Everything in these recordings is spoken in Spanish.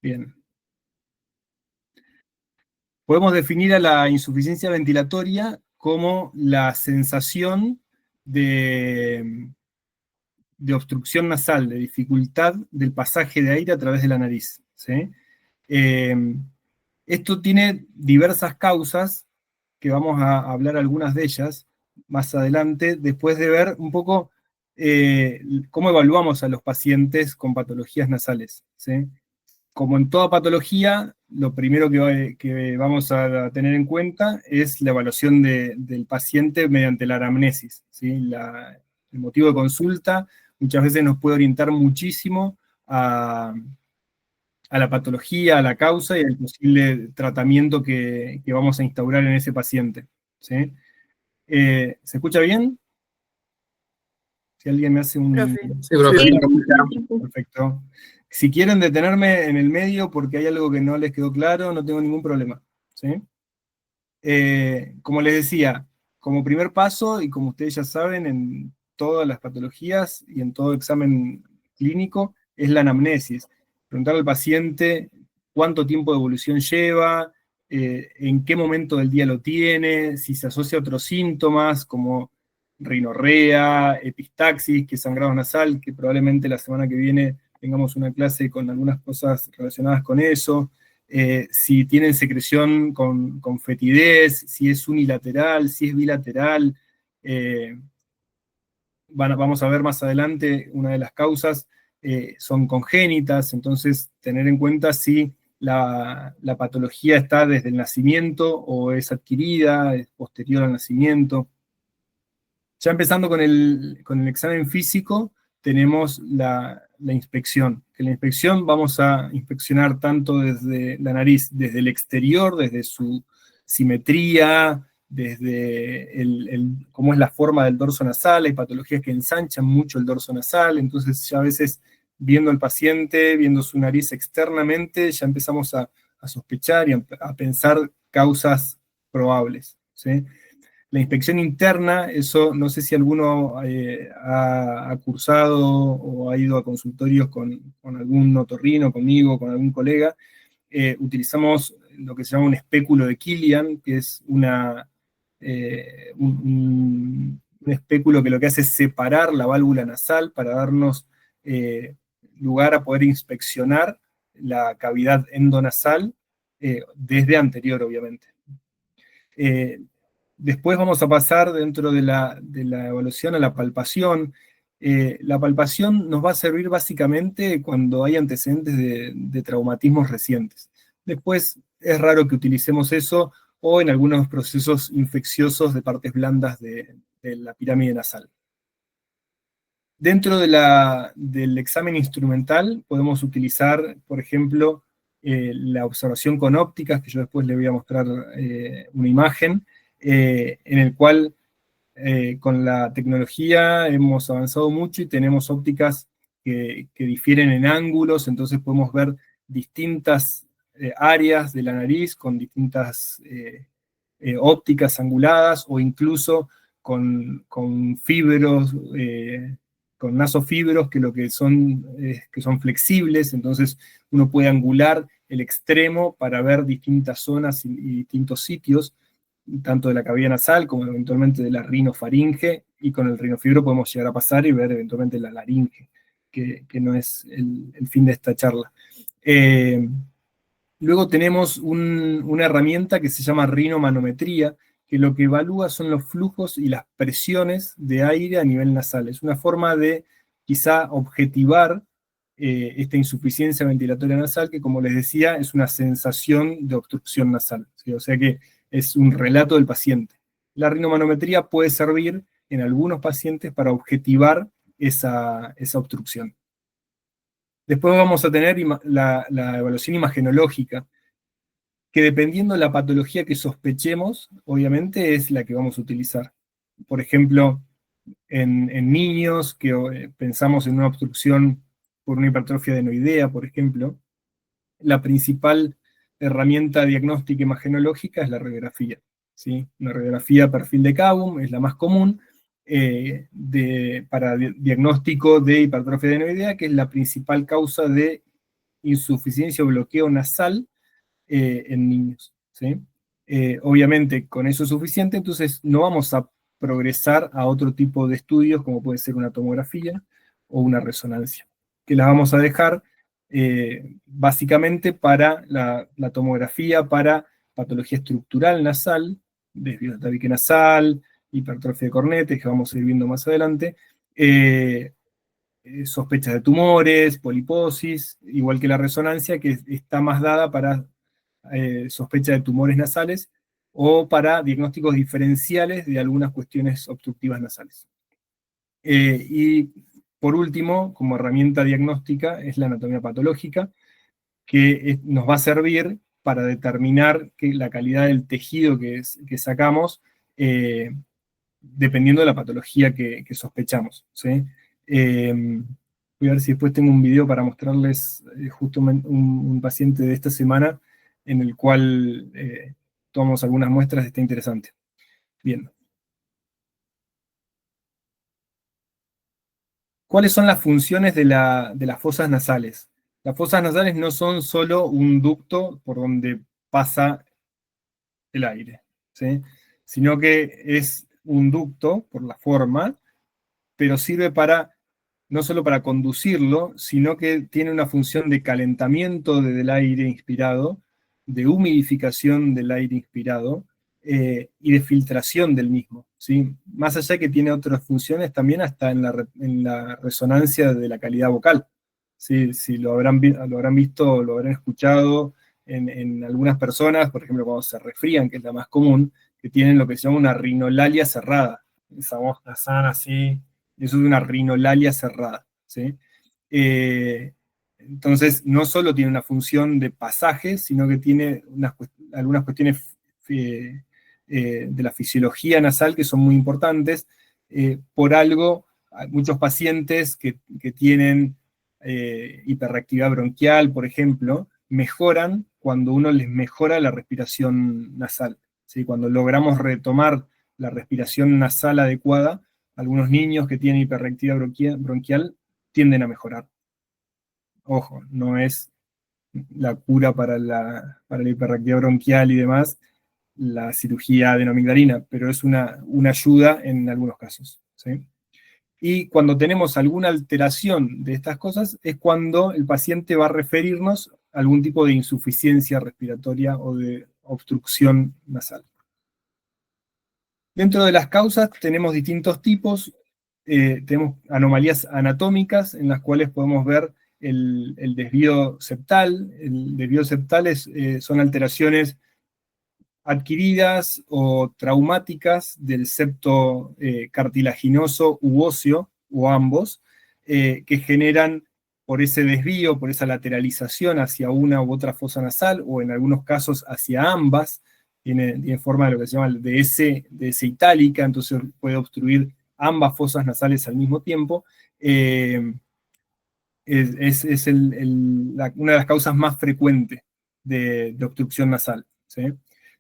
Bien. Podemos definir a la insuficiencia ventilatoria como la sensación de obstrucción nasal, de dificultad del pasaje de aire a través de la nariz, ¿sí? Esto tiene diversas causas, que vamos a hablar algunas de ellas más adelante, después de ver un poco cómo evaluamos a los pacientes con patologías nasales, ¿sí? Como en toda patología, lo primero que vamos a tener en cuenta es la evaluación del paciente mediante la anamnesis, ¿sí? El motivo de consulta muchas veces nos puede orientar muchísimo a la patología, a la causa y al posible tratamiento que vamos a instaurar en ese paciente, ¿sí? ¿Se escucha bien? Si alguien me hace un... Profe. Sí, profe. Sí. Perfecto. Si quieren detenerme en el medio porque hay algo que no les quedó claro, no tengo ningún problema, ¿sí? Como les decía, como primer paso, y como ustedes ya saben, en todas las patologías y en todo examen clínico, es la anamnesis. Preguntar al paciente cuánto tiempo de evolución lleva, en qué momento del día lo tiene, si se asocia a otros síntomas como rinorrea, epistaxis, que es sangrado nasal, que probablemente la semana que viene tengamos una clase con algunas cosas relacionadas con eso. Si tienen secreción con fetidez, si es unilateral, si es bilateral. Vamos a ver más adelante, una de las causas son congénitas, entonces tener en cuenta si la patología está desde el nacimiento o es adquirida, es posterior al nacimiento. Ya empezando con el examen físico, tenemos la inspección. En la inspección vamos a inspeccionar tanto desde la nariz, desde el exterior, desde su simetría, desde cómo es la forma del dorso nasal. Hay patologías que ensanchan mucho el dorso nasal, entonces ya a veces viendo al paciente, viendo su nariz externamente, ya empezamos a sospechar y a pensar causas probables, ¿sí? La inspección interna, eso no sé si alguno ha cursado o ha ido a consultorios con algún otorrino, conmigo, con algún colega. Utilizamos lo que se llama un espéculo de Killian, que es un espéculo que lo que hace es separar la válvula nasal para darnos lugar a poder inspeccionar la cavidad endonasal desde anterior, obviamente. Después vamos a pasar dentro de la evaluación a la palpación. La palpación nos va a servir básicamente cuando hay antecedentes de traumatismos recientes. Después es raro que utilicemos eso o en algunos procesos infecciosos de partes blandas de la pirámide nasal. Dentro del examen instrumental podemos utilizar, por ejemplo, la observación con ópticas, que yo después le voy a mostrar una imagen, en el cual con la tecnología hemos avanzado mucho y tenemos ópticas que difieren en ángulos, entonces podemos ver distintas áreas de la nariz con distintas ópticas anguladas o incluso con fibros, con nasofibros que lo que son, que son flexibles, entonces uno puede angular el extremo para ver distintas zonas y distintos sitios, tanto de la cavidad nasal como eventualmente de la rinofaringe, y con el rinofibro podemos llegar a pasar y ver eventualmente la laringe, que no es el fin de esta charla. Luego tenemos una herramienta que se llama rinomanometría, que lo que evalúa son los flujos y las presiones de aire a nivel nasal. Es una forma de quizá objetivar esta insuficiencia ventilatoria nasal, que como les decía, es una sensación de obstrucción nasal, ¿sí? O sea que es un relato del paciente. La rinomanometría puede servir en algunos pacientes para objetivar esa obstrucción. Después vamos a tener la evaluación imagenológica, que dependiendo de la patología que sospechemos, obviamente es la que vamos a utilizar. Por ejemplo, en niños que pensamos en una obstrucción por una hipertrofia adenoidea, por ejemplo, la principal herramienta diagnóstica imagenológica es la radiografía, ¿sí? Una radiografía perfil de Kabum es la más común para diagnóstico de hipertrofia adenoidea, que es la principal causa de insuficiencia o bloqueo nasal en niños, ¿sí? Obviamente, con eso es suficiente, entonces no vamos a progresar a otro tipo de estudios, como puede ser una tomografía o una resonancia, que las vamos a dejar básicamente para la tomografía, para patología estructural nasal, desvío de tabique nasal, hipertrofia de cornetes, que vamos a ir viendo más adelante, sospechas de tumores, poliposis, igual que la resonancia, que está más dada para sospecha de tumores nasales o para diagnósticos diferenciales de algunas cuestiones obstructivas nasales. Y por último, como herramienta diagnóstica, es la anatomía patológica, que nos va a servir para determinar la calidad del tejido que sacamos, dependiendo de la patología que sospechamos, ¿sí? Voy a ver si después tengo un video para mostrarles justo un paciente de esta semana en el cual tomamos algunas muestras, está interesante. Bien. ¿Cuáles son las funciones de las fosas nasales? Las fosas nasales no son solo un ducto por donde pasa el aire, ¿sí? Sino que es un ducto por la forma, pero sirve no solo para conducirlo, sino que tiene una función de calentamiento del aire inspirado, de humidificación del aire inspirado y de filtración del mismo, ¿sí? Más allá que tiene otras funciones también hasta en la resonancia de la calidad vocal. ¿Sí? Si lo habrán visto, lo habrán escuchado en algunas personas, por ejemplo, cuando se resfrían, que es la más común, que tienen lo que se llama una rinolalia cerrada. Esa voz nasal así, eso es una rinolalia cerrada, ¿sí? Entonces, no solo tiene una función de pasaje, sino que tiene algunas cuestiones de la fisiología nasal que son muy importantes. Por algo, hay muchos pacientes que tienen hiperreactividad bronquial, por ejemplo, mejoran cuando uno les mejora la respiración nasal, ¿sí? Cuando logramos retomar la respiración nasal adecuada, algunos niños que tienen hiperreactividad bronquial tienden a mejorar. Ojo, no es la cura para la hiperreactividad bronquial y demás, la cirugía adenomigdalina, pero es una ayuda en algunos casos, ¿sí? Y cuando tenemos alguna alteración de estas cosas, es cuando el paciente va a referirnos a algún tipo de insuficiencia respiratoria o de obstrucción nasal. Dentro de las causas tenemos distintos tipos, tenemos anomalías anatómicas en las cuales podemos ver el desvío septal. El desvío septal son alteraciones adquiridas o traumáticas del septo cartilaginoso u óseo, o ambos, que generan por ese desvío, por esa lateralización hacia una u otra fosa nasal, o en algunos casos hacia ambas, tiene forma de lo que se llama DS itálica, entonces puede obstruir ambas fosas nasales al mismo tiempo. Es una de las causas más frecuentes de obstrucción nasal, ¿sí?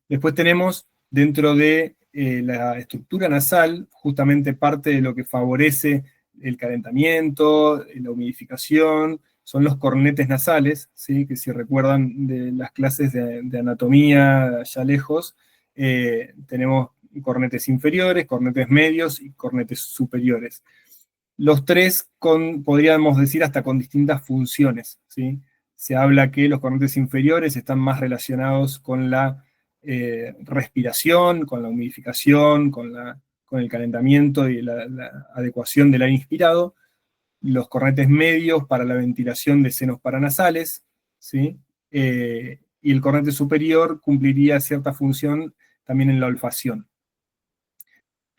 Después tenemos dentro de la estructura nasal, justamente parte de lo que favorece el calentamiento, la humidificación, son los cornetes nasales, ¿sí? Que si recuerdan de las clases de anatomía allá lejos, tenemos cornetes inferiores, cornetes medios y cornetes superiores. Los tres podríamos decir, hasta con distintas funciones, ¿sí? Se habla que los cornetes inferiores están más relacionados con la respiración, con la humidificación, con el calentamiento y la adecuación del aire inspirado. Los cornetes medios para la ventilación de senos paranasales, ¿sí? Y el cornete superior cumpliría cierta función también en la olfacción.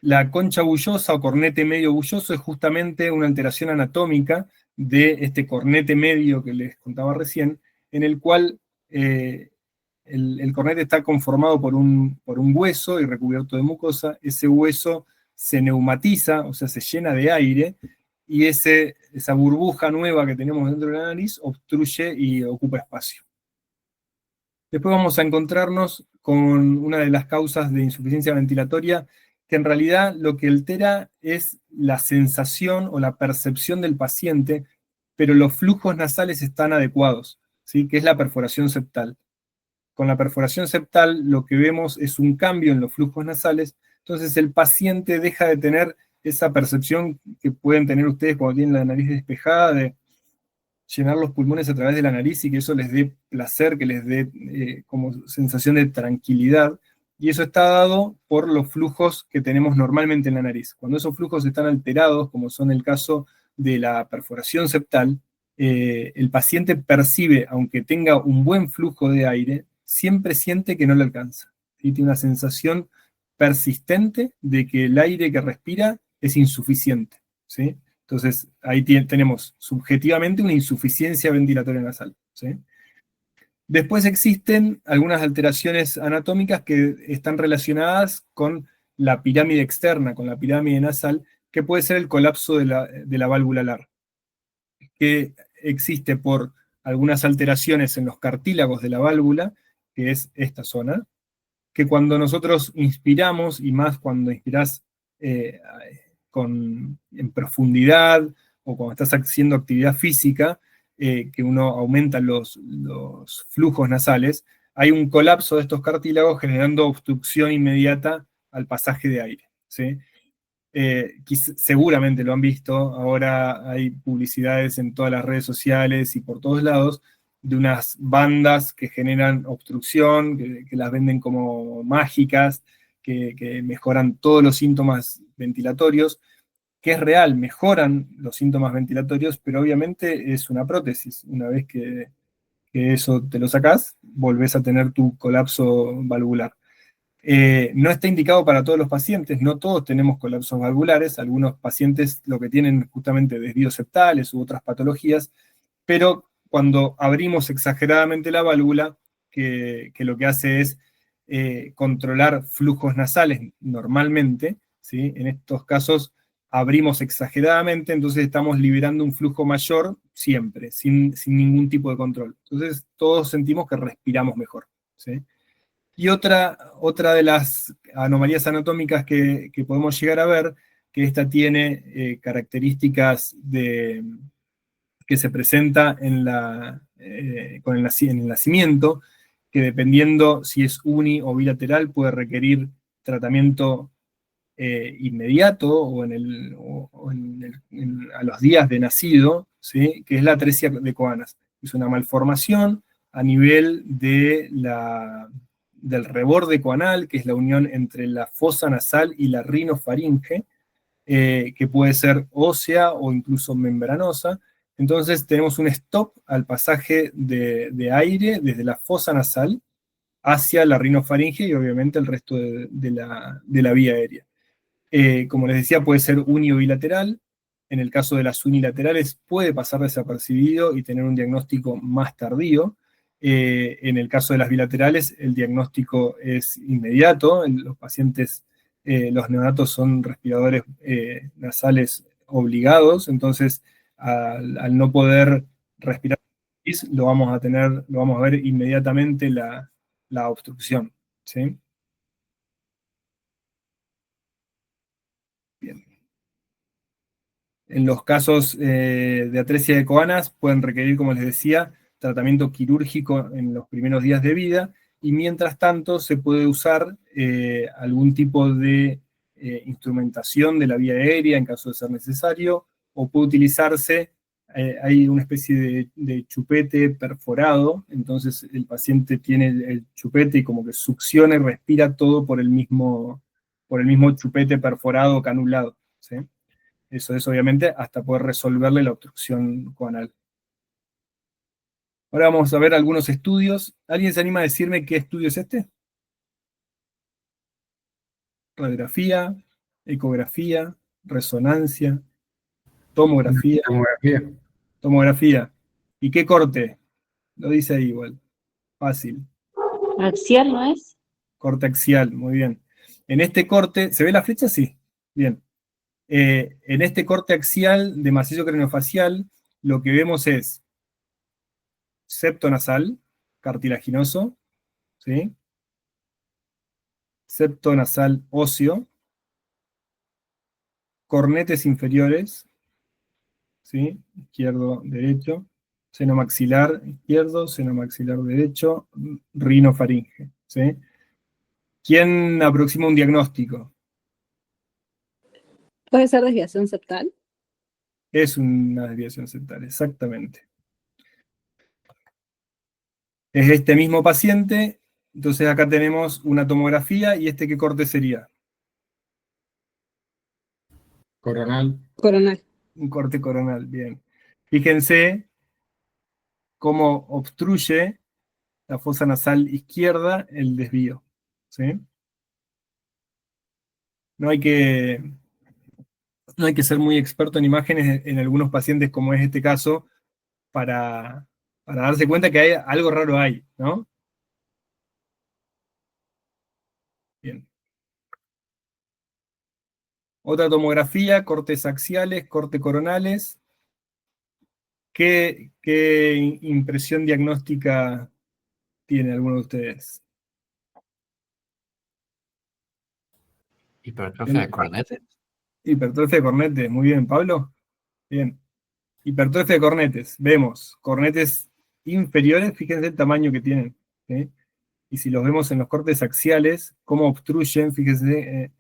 La concha bullosa o cornete medio bulloso es justamente una alteración anatómica de este cornete medio que les contaba recién, en el cual el cornete está conformado por un hueso y recubierto de mucosa. Ese hueso se neumatiza, o sea, se llena de aire, y esa burbuja nueva que tenemos dentro de la nariz obstruye y ocupa espacio. Después vamos a encontrarnos con una de las causas de insuficiencia ventilatoria, que en realidad lo que altera es la sensación o la percepción del paciente, pero los flujos nasales están adecuados. ¿sí? Que es la perforación septal. Con la perforación septal lo que vemos es un cambio en los flujos nasales, entonces el paciente deja de tener esa percepción que pueden tener ustedes cuando tienen la nariz despejada, de llenar los pulmones a través de la nariz y que eso les dé placer, que les dé como sensación de tranquilidad. Y eso está dado por los flujos que tenemos normalmente en la nariz. Cuando esos flujos están alterados, como son el caso de la perforación septal, el paciente percibe, aunque tenga un buen flujo de aire, siempre siente que no le alcanza. ¿Sí? Tiene una sensación persistente de que el aire que respira es insuficiente. ¿Sí? Entonces, ahí tenemos subjetivamente una insuficiencia ventilatoria nasal. ¿Sí? Después existen algunas alteraciones anatómicas que están relacionadas con la pirámide externa, con la pirámide nasal, que puede ser el colapso de la válvula alar, que existe por algunas alteraciones en los cartílagos de la válvula, que es esta zona, que cuando nosotros inspiramos, y más cuando inspirás eh, en profundidad, o cuando estás haciendo actividad física, que uno aumenta los flujos nasales, hay un colapso de estos cartílagos generando obstrucción inmediata al pasaje de aire. ¿Sí? Seguramente lo han visto, ahora hay publicidades en todas las redes sociales y por todos lados de unas bandas que generan obstrucción, que las venden como mágicas, que mejoran todos los síntomas ventilatorios, que es real, mejoran los síntomas ventilatorios, pero obviamente es una prótesis. Una vez que eso te lo sacás, volvés a tener tu colapso valvular. No está indicado para todos los pacientes, no todos tenemos colapsos valvulares, algunos pacientes lo que tienen justamente desvíos septales u otras patologías, pero cuando abrimos exageradamente la válvula, que lo que hace es controlar flujos nasales normalmente, ¿sí? En estos casos abrimos exageradamente, entonces estamos liberando un flujo mayor siempre, sin ningún tipo de control. Entonces todos sentimos que respiramos mejor. ¿Sí? Y otra de las anomalías anatómicas que podemos llegar a ver, que esta tiene características que se presenta en el nacimiento, que dependiendo si es uni o bilateral puede requerir tratamiento inmediato o a los días de nacido, ¿sí? Que es la atresia de Coanas. Es una malformación a nivel del reborde coanal, que es la unión entre la fosa nasal y la rinofaringe, que puede ser ósea o incluso membranosa. Entonces tenemos un stop al pasaje de aire desde la fosa nasal hacia la rinofaringe y obviamente el resto de la vía aérea. Como les decía, puede ser uni o bilateral. En el caso de las unilaterales puede pasar desapercibido y tener un diagnóstico más tardío. En el caso de las bilaterales, el diagnóstico es inmediato. Los pacientes, los neonatos son respiradores nasales obligados, entonces al no poder respirar, lo vamos a ver inmediatamente la obstrucción. ¿Sí? Bien. En los casos de atresia de Coanas pueden requerir, como les decía, tratamiento quirúrgico en los primeros días de vida y mientras tanto se puede usar algún tipo de instrumentación de la vía aérea en caso de ser necesario o puede utilizarse, hay una especie de chupete perforado, entonces el paciente tiene el chupete y como que succiona y respira todo por el mismo chupete perforado o canulado. ¿Sí? Eso es obviamente hasta poder resolverle la obstrucción coanal. Ahora vamos a ver algunos estudios. ¿Alguien se anima a decirme qué estudio es este? Radiografía, ecografía, resonancia, tomografía, Tomografía. tomografía. ¿Y qué corte? Lo dice ahí igual. Fácil. Axial, ¿no es? Corte axial, muy bien. En este corte, ¿se ve la flecha? Sí. Bien. En este corte axial de macizo craneofacial, lo que vemos es septo nasal, cartilaginoso, ¿sí? Septo nasal óseo, cornetes inferiores, ¿sí? Izquierdo, derecho, Seno maxilar izquierdo, seno maxilar derecho, rinofaringe. ¿Sí? ¿Quién aproxima un diagnóstico? ¿Puede ser desviación septal? Es una desviación septal, exactamente. Es este mismo paciente, entonces acá tenemos una tomografía, ¿y este qué corte sería? Coronal. Coronal. Un corte coronal, bien. Fíjense cómo obstruye la fosa nasal izquierda el desvío. ¿Sí? No hay que, no hay que ser muy experto en imágenes en algunos pacientes, como es este caso, para darse cuenta que hay, algo raro hay, ¿no? Bien. Otra tomografía, cortes axiales, corte coronales. ¿Qué impresión diagnóstica tiene alguno de ustedes? Hipertrofia de cornetes. Hipertrofia de cornetes, muy bien, Pablo. Bien. Hipertrofia de cornetes. Vemos cornetes inferiores, fíjense el tamaño que tienen. ¿Sí? Y si los vemos en los cortes axiales, cómo obstruyen, fíjense,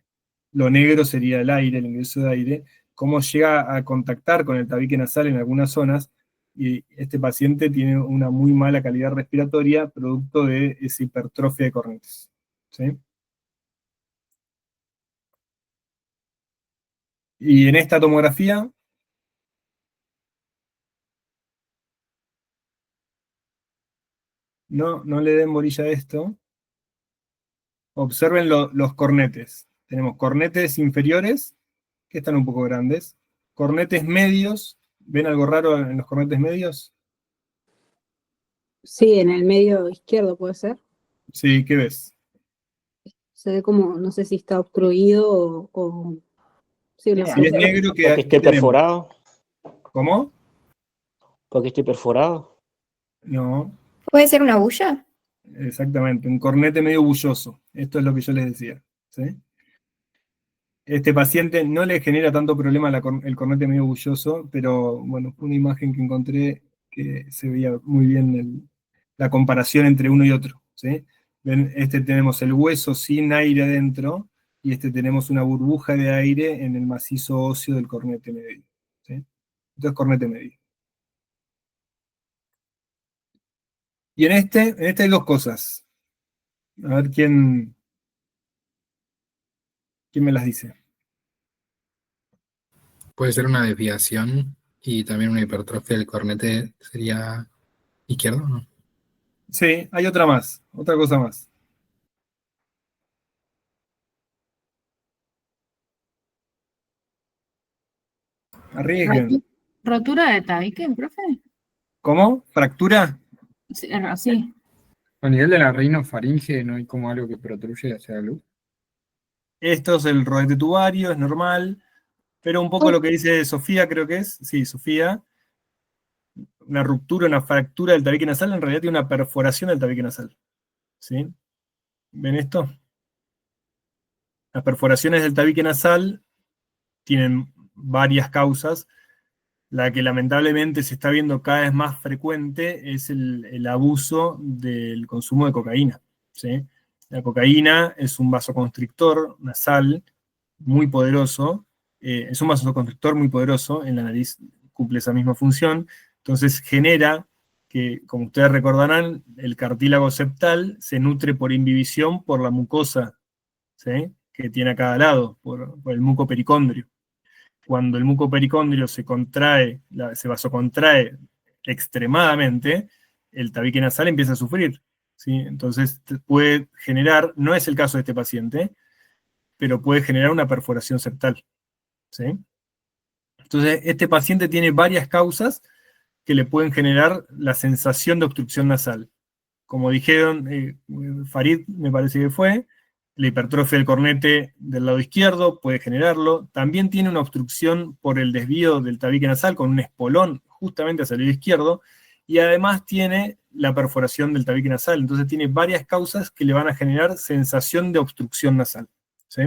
lo negro sería el aire, el ingreso de aire, cómo llega a contactar con el tabique nasal en algunas zonas, y este paciente tiene una muy mala calidad respiratoria producto de esa hipertrofia de cornetes. ¿Sí? Y en esta tomografía, no le den bolilla a esto, observen los cornetes. Tenemos cornetes inferiores, que están un poco grandes, cornetes medios, ¿ven algo raro en los cornetes medios? Sí, en el medio izquierdo puede ser. Sí, ¿qué ves? Se ve como, no sé si está obstruido sí, Si es negro, Porque ¿qué esté tenemos? perforado. ¿Cómo? Porque esté perforado. No, ¿Puede ser una bulla? exactamente, un cornete medio bulloso. Esto es lo que yo les decía. ¿Sí? Este paciente no le genera tanto problema el cornete medio bulloso, pero bueno, fue una imagen que encontré que se veía muy bien la comparación entre uno y otro. ¿Sí? Ven, este tenemos el hueso sin aire adentro, y este tenemos una burbuja de aire en el macizo óseo del cornete medio. ¿Sí? Entonces, cornete medio. Y en este hay dos cosas. A ver quién me las dice. Puede ser una desviación y también una hipertrofia del cornete sería izquierdo, ¿no? Sí, hay otra más, otra cosa más. Arriesguen. ¿Rotura de tabique, profe? ¿Cómo? ¿Fractura? Sí, sí. A nivel de la rinofaringe no hay como algo que protruye hacia la luz. Esto es el rodete tubario, es normal, pero un poco lo que dice Sofía, creo que es, sí, Sofía, una ruptura, una fractura del tabique nasal, en realidad tiene una perforación del tabique nasal. ¿Sí? ¿Ven esto? Las perforaciones del tabique nasal tienen varias causas. La que lamentablemente se está viendo cada vez más frecuente es el abuso del consumo de cocaína. ¿Sí? La cocaína es un vasoconstrictor nasal muy poderoso, es un vasoconstrictor muy poderoso, en la nariz cumple esa misma función, entonces genera que, como ustedes recordarán, el cartílago septal se nutre por imbibición por la mucosa, ¿sí? Que tiene a cada lado, por el mucopericondrio. Cuando el mucopericondrio se contrae, se vasocontrae extremadamente, el tabique nasal empieza a sufrir. ¿Sí? Entonces puede generar, no es el caso de este paciente, pero puede generar una perforación septal. ¿Sí? Entonces, este paciente tiene varias causas que le pueden generar la sensación de obstrucción nasal. Como dijeron, Farid me parece que fue, la hipertrofia del cornete del lado izquierdo puede generarlo. También tiene una obstrucción por el desvío del tabique nasal con un espolón justamente hacia el lado izquierdo, y además tiene la perforación del tabique nasal. Entonces tiene varias causas que le van a generar sensación de obstrucción nasal. ¿Sí?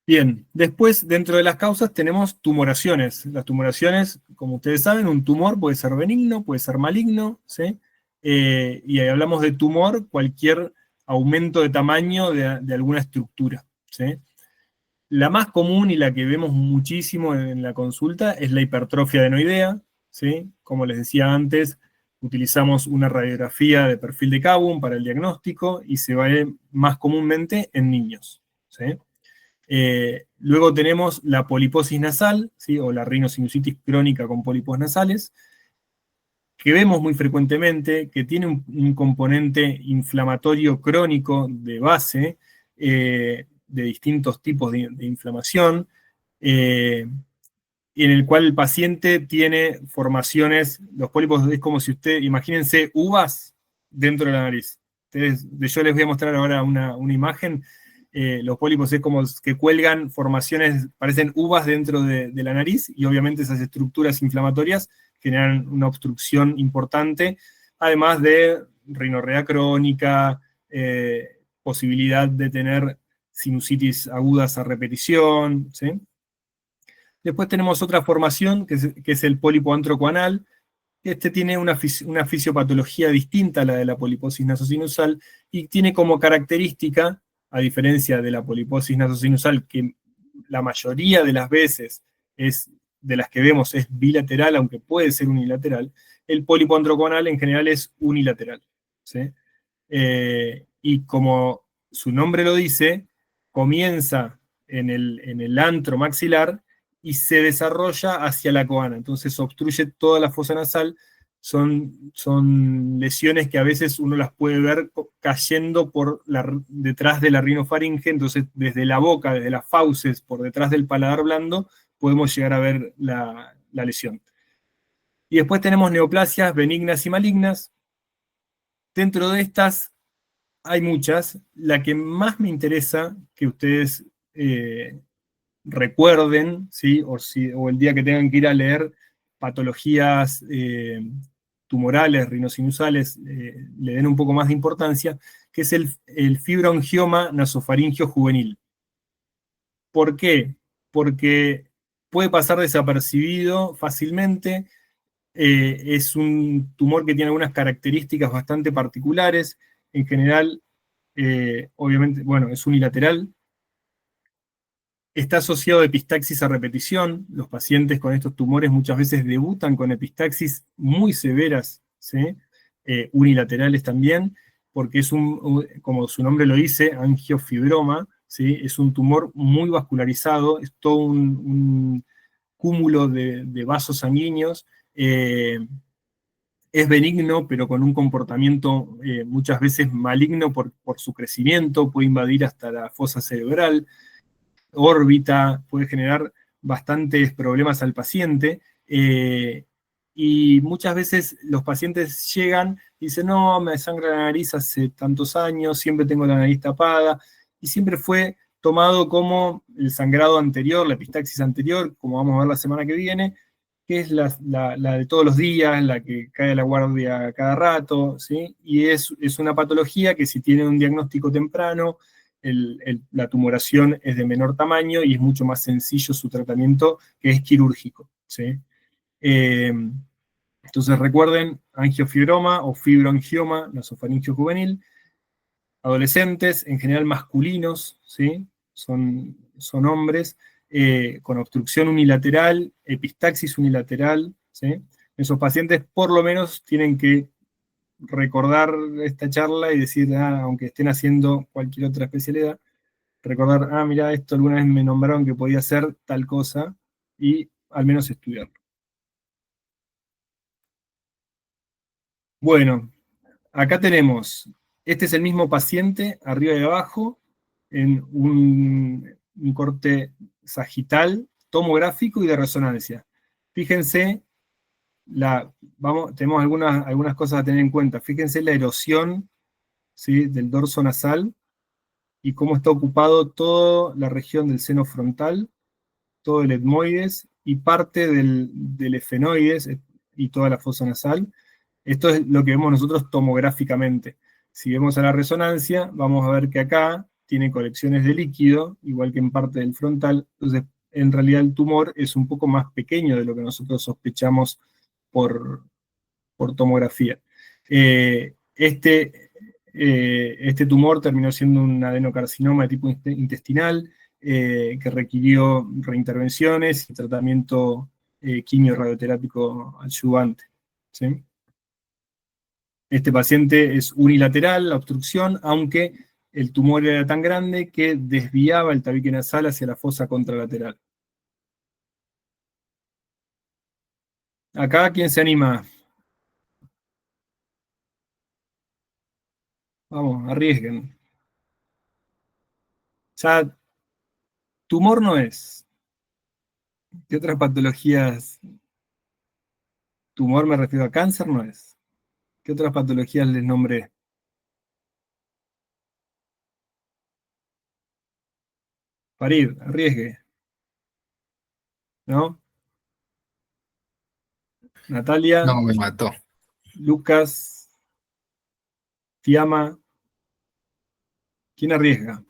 Bien, después dentro de las causas tenemos tumoraciones. Las tumoraciones, como ustedes saben, un tumor puede ser benigno, puede ser maligno, ¿sí? Y ahí hablamos de tumor, cualquier aumento de tamaño de alguna estructura, ¿sí? La más común y la que vemos muchísimo en la consulta es la hipertrofia adenoidea, ¿sí? Como les decía antes, utilizamos una radiografía de perfil de Cavum para el diagnóstico y se ve más comúnmente en niños, ¿sí? Luego tenemos la poliposis nasal, ¿sí? O la rinosinusitis crónica con pólipos nasales, que vemos muy frecuentemente, que tiene un componente inflamatorio crónico de base, de distintos tipos de inflamación, en el cual el paciente tiene formaciones, los pólipos es como si usted, imagínense uvas dentro de la nariz. Yo les voy a mostrar ahora una imagen. Los pólipos es como que cuelgan formaciones, parecen uvas dentro de la nariz, y obviamente esas estructuras inflamatorias generan una obstrucción importante, además de rinorrea crónica, posibilidad de tener sinusitis agudas a repetición, ¿sí? Después tenemos otra formación, que es el pólipo antrocoanal. Este tiene una fisiopatología distinta a la de la poliposis nasosinusal y tiene como característica, a diferencia de la poliposis nasosinusal, que la mayoría de las veces de las que vemos es bilateral, aunque puede ser unilateral, el pólipo antrocoanal en general es unilateral, ¿sí? Y como su nombre lo dice, comienza en el antro maxilar y se desarrolla hacia la coana, entonces obstruye toda la fosa nasal. Son lesiones que a veces uno las puede ver cayendo detrás de la rinofaringe, entonces desde la boca, desde las fauces, por detrás del paladar blando, podemos llegar a ver la lesión. Y después tenemos neoplasias benignas y malignas. Dentro de estas hay muchas. La que más me interesa que ustedes recuerden, ¿sí? O el día que tengan que ir a leer patologías tumorales, rinosinusales, le den un poco más de importancia, que es el fibroangioma nasofaringio juvenil. ¿Por qué? Porque puede pasar desapercibido fácilmente, es un tumor que tiene algunas características bastante particulares. En general, obviamente, bueno, es unilateral. Está asociado a epistaxis a repetición. Los pacientes con estos tumores muchas veces debutan con epistaxis muy severas, ¿sí? Unilaterales también, porque es como su nombre lo dice, angiofibroma, ¿sí? Es un tumor muy vascularizado, es todo un cúmulo de vasos sanguíneos. Es benigno, pero con un comportamiento muchas veces maligno por su crecimiento, puede invadir hasta la fosa cerebral, órbita, puede generar bastantes problemas al paciente, y muchas veces los pacientes llegan y dicen, no, me sangra la nariz hace tantos años, siempre tengo la nariz tapada, y siempre fue tomado como el sangrado anterior, la epistaxis anterior, como vamos a ver la semana que viene, que es la de todos los días, la que cae a la guardia cada rato, ¿sí? Y es una patología que si tiene un diagnóstico temprano, la tumoración es de menor tamaño y es mucho más sencillo su tratamiento, que es quirúrgico, ¿sí? Entonces recuerden, angiofibroma o fibroangioma nasofaringio juvenil, adolescentes, en general masculinos, ¿sí? Son hombres, con obstrucción unilateral, epistaxis unilateral, ¿sí? Esos pacientes por lo menos tienen que recordar esta charla y decir, aunque estén haciendo cualquier otra especialidad, recordar, mira, esto alguna vez me nombraron que podía ser tal cosa, y al menos estudiarlo. Bueno, acá tenemos, este es el mismo paciente, arriba y abajo, en un corte sagital, tomográfico y de resonancia. Fíjense, tenemos algunas cosas a tener en cuenta. Fíjense la erosión, ¿sí? Del dorso nasal y cómo está ocupado toda la región del seno frontal, todo el etmoides y parte del efenoides y toda la fosa nasal. Esto es lo que vemos nosotros tomográficamente. Si vemos a la resonancia, vamos a ver que acá tiene colecciones de líquido, igual que en parte del frontal, entonces en realidad el tumor es un poco más pequeño de lo que nosotros sospechamos por tomografía. Este tumor terminó siendo un adenocarcinoma de tipo intestinal, que requirió reintervenciones y tratamiento quimio-radioterápico adyuvante. ¿Sí? Este paciente es unilateral, la obstrucción, aunque el tumor era tan grande que desviaba el tabique nasal hacia la fosa contralateral. Acá, ¿quién se anima? Vamos, arriesguen. Ya, tumor no es. ¿Qué otras patologías? Tumor me refiero a cáncer, no es. ¿Qué otras patologías les nombré? Farid, arriesgue. ¿No? Natalia, No, me mató. Lucas, Tiama. ¿Quién arriesga?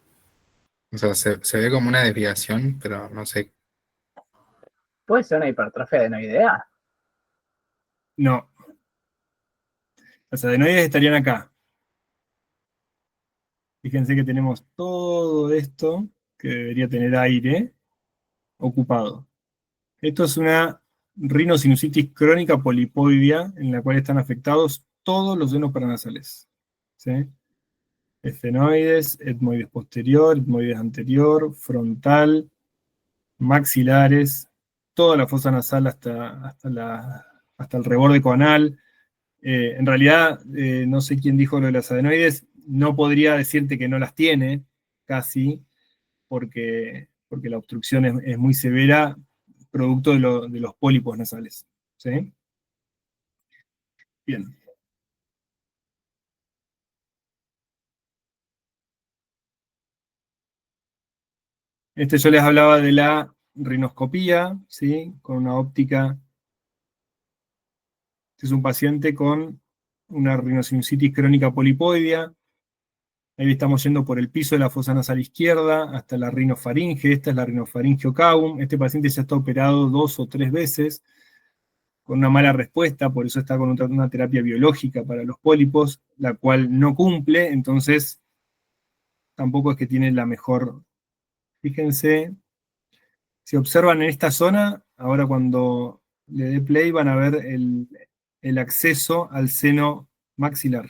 O sea, se ve como una desviación, pero no sé. ¿Puede ser una hipertrofia adenoidea? No. Las adenoides estarían acá. Fíjense que tenemos todo esto que debería tener aire ocupado. Esto es una rinosinusitis crónica polipoidea en la cual están afectados todos los senos paranasales. ¿Sí? Esfenoides, etmoides posterior, etmoides anterior, frontal, maxilares, toda la fosa nasal hasta el reborde coanal. En realidad, no sé quién dijo lo de las adenoides, no podría decirte que no las tiene, casi, porque la obstrucción es muy severa, producto de los pólipos nasales. ¿Sí? Bien. Yo les hablaba de la rinoscopía, ¿sí? Con una óptica. Este es un paciente con una rinosinusitis crónica polipoidea. Ahí estamos yendo por el piso de la fosa nasal izquierda hasta la rinofaringe. Esta es la rinofaringio cavum. Este paciente ya está operado 2 o 3 veces con una mala respuesta, por eso está con una terapia biológica para los pólipos, la cual no cumple, entonces tampoco es que tiene la mejor. Fíjense, si observan en esta zona, ahora cuando le dé play van a ver el acceso al seno maxilar.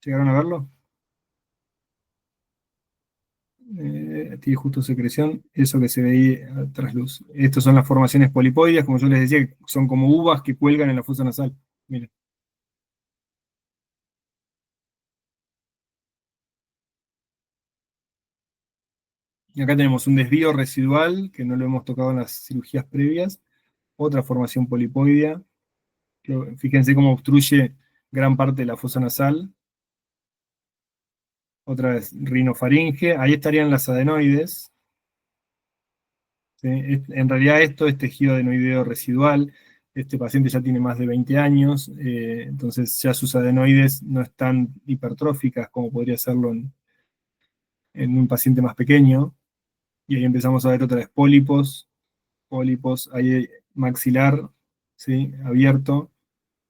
¿Llegaron a verlo? Tiene justo secreción, eso que se ve ahí a trasluz. Estas son las formaciones polipoideas, como yo les decía, que son como uvas que cuelgan en la fosa nasal. Miren. Y acá tenemos un desvío residual, que no lo hemos tocado en las cirugías previas. Otra formación polipoidea. Fíjense cómo obstruye gran parte de la fosa nasal. Otra vez, rinofaringe. Ahí estarían las adenoides. ¿Sí? En realidad esto es tejido adenoideo residual. Este paciente ya tiene más de 20 años, entonces ya sus adenoides no están hipertróficas como podría serlo en un paciente más pequeño. Y ahí empezamos a ver otra vez pólipos, ahí maxilar, ¿sí? Abierto,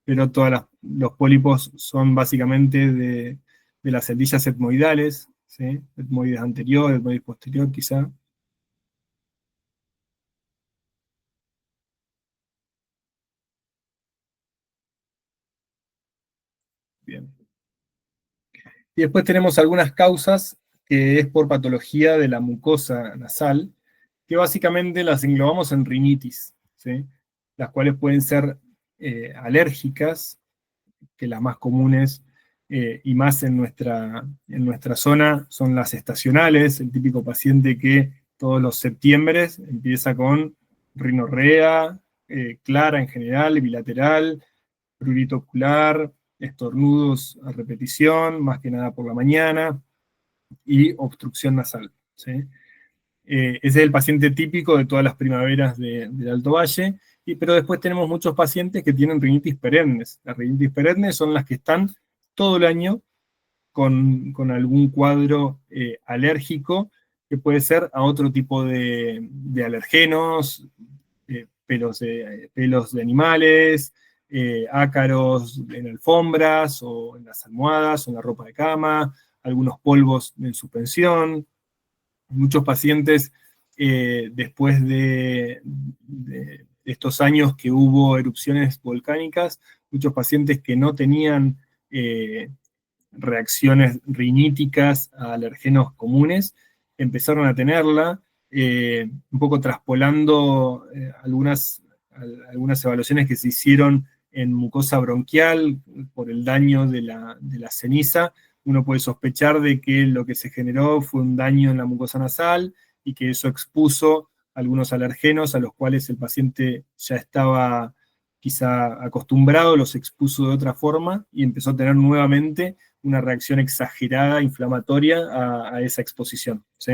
pero todos los pólipos son básicamente de las celdillas etmoidales, ¿sí? Etmoides anterior, etmoides posterior quizá. Bien. Y después tenemos algunas causas que es por patología de la mucosa nasal, que básicamente las englobamos en rinitis, ¿sí? Las cuales pueden ser alérgicas, que las más comunes y más en nuestra zona son las estacionales, el típico paciente que todos los septiembres empieza con rinorrea, clara en general, bilateral, prurito ocular, estornudos a repetición, más que nada por la mañana, y obstrucción nasal. ¿Sí? Ese es el paciente típico de todas las primaveras del Alto Valle, pero después tenemos muchos pacientes que tienen rinitis perennes. Las rinitis perennes son las que están todo el año con algún cuadro alérgico, que puede ser a otro tipo de alergenos, pelos de animales, ácaros en alfombras, o en las almohadas, o en la ropa de cama, algunos polvos en suspensión. Muchos pacientes, después de estos años que hubo erupciones volcánicas, muchos pacientes que no tenían reacciones riníticas a alergenos comunes, empezaron a tenerla, un poco traspolando algunas evaluaciones que se hicieron en mucosa bronquial por el daño de la ceniza. Uno puede sospechar de que lo que se generó fue un daño en la mucosa nasal y que eso expuso algunos alergenos a los cuales el paciente ya estaba quizá acostumbrado, los expuso de otra forma y empezó a tener nuevamente una reacción exagerada, inflamatoria a esa exposición, ¿sí?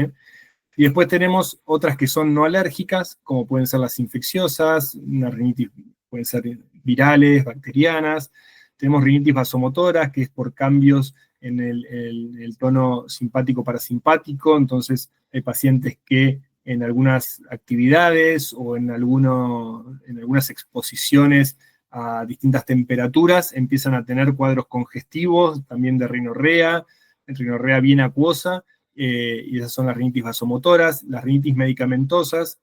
Y después tenemos otras que son no alérgicas, como pueden ser las infecciosas, una rinitis, pueden ser virales, bacterianas. Tenemos rinitis vasomotoras, que es por cambios en el tono simpático-parasimpático, entonces hay pacientes que en algunas actividades o en algunas exposiciones a distintas temperaturas empiezan a tener cuadros congestivos, también de rinorrea bien acuosa, y esas son las rinitis vasomotoras. Las rinitis medicamentosas,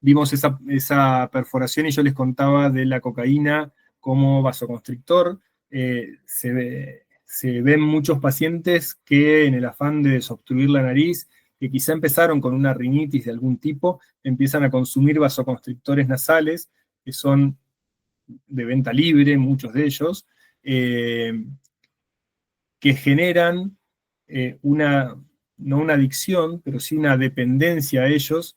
vimos esa perforación y yo les contaba de la cocaína como vasoconstrictor. Se ven muchos pacientes que en el afán de desobstruir la nariz, que quizá empezaron con una rinitis de algún tipo, empiezan a consumir vasoconstrictores nasales, que son de venta libre, muchos de ellos, que generan no una adicción, pero sí una dependencia a ellos,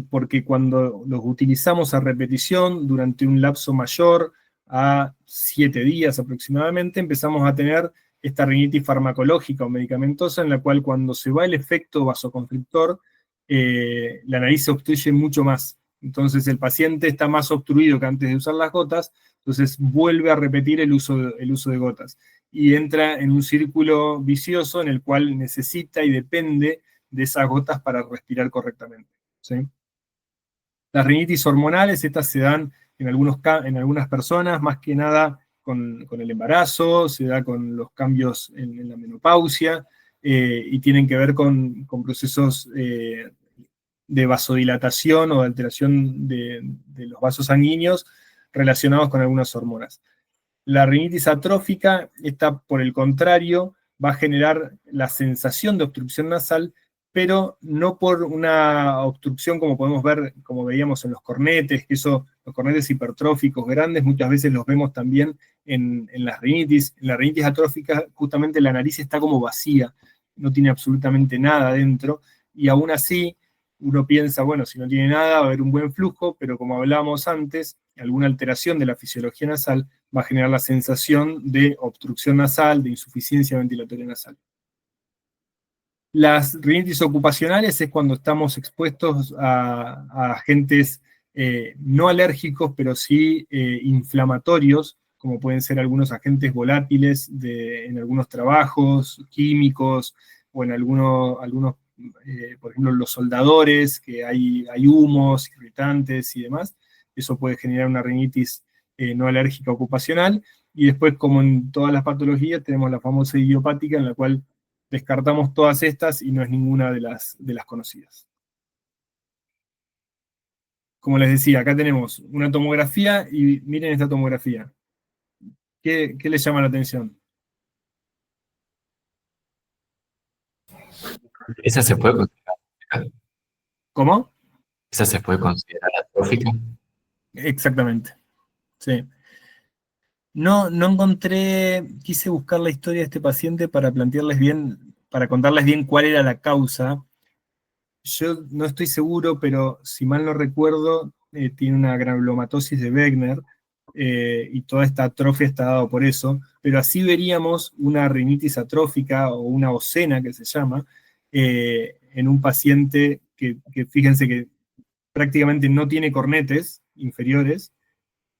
porque cuando los utilizamos a repetición durante un lapso mayor a 7 días aproximadamente, empezamos a tener esta rinitis farmacológica o medicamentosa, en la cual cuando se va el efecto vasoconstrictor, la nariz se obstruye mucho más. Entonces el paciente está más obstruido que antes de usar las gotas, entonces vuelve a repetir el uso de gotas. Y entra en un círculo vicioso en el cual necesita y depende de esas gotas para respirar correctamente, ¿sí? Las rinitis hormonales, estas se dan en algunas personas, más que nada con el embarazo, se da con los cambios en la menopausia, y tienen que ver con procesos de vasodilatación o de alteración de los vasos sanguíneos relacionados con algunas hormonas. La rinitis atrófica, esta por el contrario, va a generar la sensación de obstrucción nasal, pero no por una obstrucción como podemos ver, como veíamos en los cornetes, los cornetes hipertróficos grandes, muchas veces los vemos también en las rinitis. En la rinitis atrófica, justamente la nariz está como vacía, no tiene absolutamente nada adentro, y aún así uno piensa, bueno, si no tiene nada va a haber un buen flujo, pero como hablábamos antes, alguna alteración de la fisiología nasal va a generar la sensación de obstrucción nasal, de insuficiencia ventilatoria nasal. Las rinitis ocupacionales es cuando estamos expuestos a agentes no alérgicos, pero sí inflamatorios, como pueden ser algunos agentes volátiles en algunos trabajos químicos, o en algunos por ejemplo, los soldadores, que hay humos, irritantes y demás. Eso puede generar una rinitis no alérgica ocupacional. Y después, como en todas las patologías, tenemos la famosa idiopática, en la cual descartamos todas estas y no es ninguna de las conocidas. Como les decía, acá tenemos una tomografía y miren esta tomografía. ¿Qué les llama la atención? ¿Esa se puede considerar? ¿Cómo? ¿Esa se puede considerar atrófica? Exactamente, sí. No encontré, quise buscar la historia de este paciente para contarles bien cuál era la causa. Yo no estoy seguro, pero si mal no recuerdo, tiene una granulomatosis de Wegener, y toda esta atrofia está dada por eso, pero así veríamos una rinitis atrófica o una ocena que se llama, en un paciente que fíjense que prácticamente no tiene cornetes inferiores,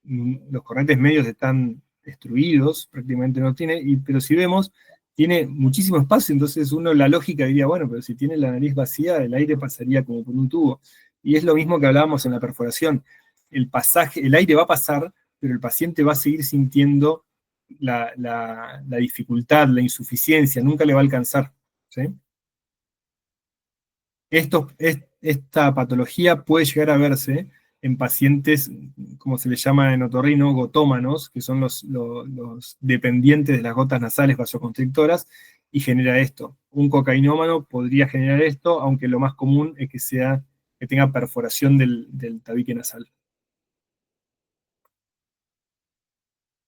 los cornetes medios están destruidos, prácticamente no tiene, pero si vemos, tiene muchísimo espacio, entonces uno la lógica diría, bueno, pero si tiene la nariz vacía, el aire pasaría como por un tubo. Y es lo mismo que hablábamos en la perforación. El aire va a pasar, pero el paciente va a seguir sintiendo la dificultad, la insuficiencia, nunca le va a alcanzar. ¿Sí? Esta patología puede llegar a verse en pacientes, como se les llama en otorrino, gotómanos, que son los dependientes de las gotas nasales vasoconstrictoras, y genera esto. Un cocainómano podría generar esto, aunque lo más común es que tenga perforación del tabique nasal.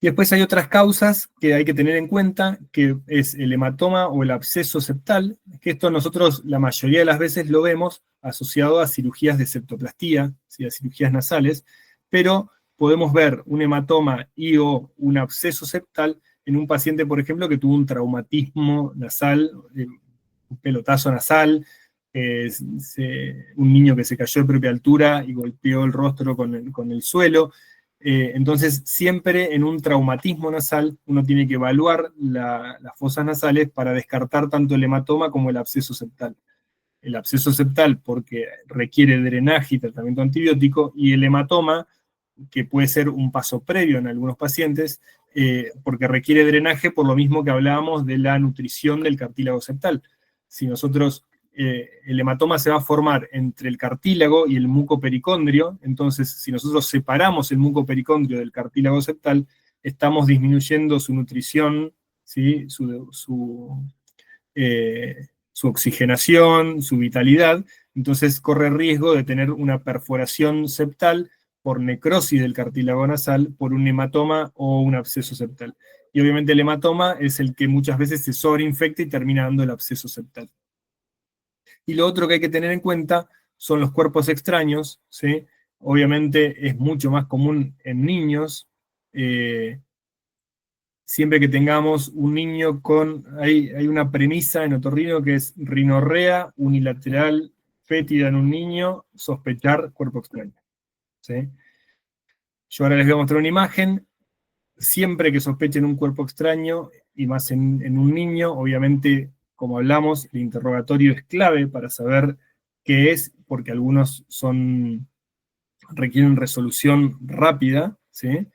Y después hay otras causas que hay que tener en cuenta, que es el hematoma o el absceso septal, que esto nosotros la mayoría de las veces lo vemos asociado a cirugías de septoplastía, ¿sí? A cirugías nasales, pero podemos ver un hematoma y o un absceso septal en un paciente, por ejemplo, que tuvo un traumatismo nasal, un pelotazo nasal, un niño que se cayó de propia altura y golpeó el rostro con el suelo. Entonces, siempre en un traumatismo nasal, uno tiene que evaluar las fosas nasales para descartar tanto el hematoma como el absceso septal. El absceso septal porque requiere drenaje y tratamiento antibiótico, y el hematoma, que puede ser un paso previo en algunos pacientes, porque requiere drenaje por lo mismo que hablábamos de la nutrición del cartílago septal. Si nosotros el hematoma se va a formar entre el cartílago y el mucopericondrio, entonces si nosotros separamos el mucopericondrio del cartílago septal, estamos disminuyendo su nutrición, ¿sí? Su oxigenación, su vitalidad, entonces corre riesgo de tener una perforación septal por necrosis del cartílago nasal, por un hematoma o un absceso septal. Y obviamente el hematoma es el que muchas veces se sobreinfecta y termina dando el absceso septal. Y lo otro que hay que tener en cuenta son los cuerpos extraños, ¿sí? Obviamente es mucho más común en niños. Siempre que tengamos un niño hay una premisa en otorrino que es rinorrea unilateral fétida en un niño, sospechar cuerpo extraño. ¿Sí? Yo ahora les voy a mostrar una imagen. Siempre que sospechen un cuerpo extraño, y más en un niño, obviamente, como hablamos, el interrogatorio es clave para saber qué es, porque algunos requieren resolución rápida, ¿sí?